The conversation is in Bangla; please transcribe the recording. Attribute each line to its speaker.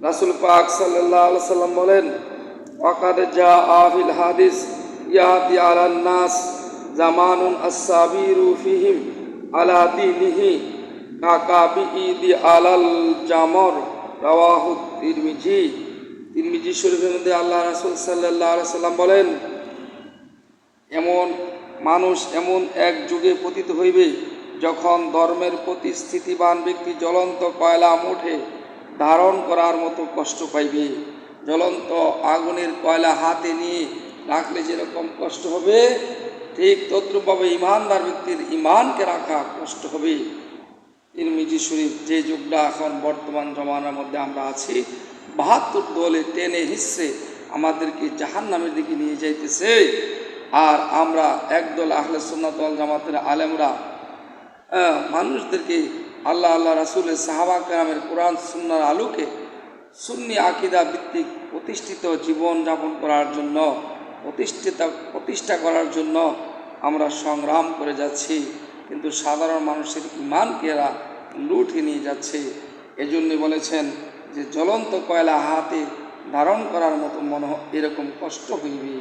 Speaker 1: রাসূল পাক সাল্লাল্লাহু আলাইহি সাল্লাম বলেন, ওয়াকাদ জাআ ফিল হাদিস ইয়াতি আলান নাস জামানুন আস-সাবিরু ফিহিম আলা দীনিহি কাকাবিদি আলাল জামর। রাওয়াহু তিরমিজি। তিরমিজি শরীফের মধ্যে আল্লাহ রাসূল সাল্লাল্লাহু আলাইহি সাল্লাম বলেন, এমন এক যুগে পতিত হইবে যখন ধর্মের প্রতি স্থিতিবান ব্যক্তি জ্বলন্ত কয়লা মুঠে ধারণ করার মতো কষ্ট পাইবে। জ্বলন্ত আগুনের কয়লা হাতে নিয়ে রাখলে যেরকম কষ্ট হবে, ঠিক তদ্রূপভাবে ইমানদার ব্যক্তির ইমানকে রাখা কষ্ট হবে। তিরমিজি শরীফ। যে যুগটা এখন বর্তমান জমানার মধ্যে আমরা আছি, ৭২ দলে টেনে হিসে আমাদেরকে জাহান্নামের দিকে নিয়ে যাইতেছে। আর আমরা একদল আহলে সুন্নাত ওয়াল জামাতের আলেমরা মানুষদেরকে আল্লাহ রাসূলের সাহাবা কেরামের কোরআন সুন্নাহর আলোকে সুন্নি আকীদা ভিত্তিক প্রতিষ্ঠিত জীবন যাপন করার জন্য, প্রতিষ্ঠা করার জন্য আমরা সংগ্রাম করে যাচ্ছি। কিন্তু সাধারণ মানুষের ইমানকে এরা লুটে নিয়ে যাচ্ছে। এজন্যই বলেছেন যে জ্বলন্ত কয়লা হাতে ধারণ করার মতো এরকম কষ্ট হইবে।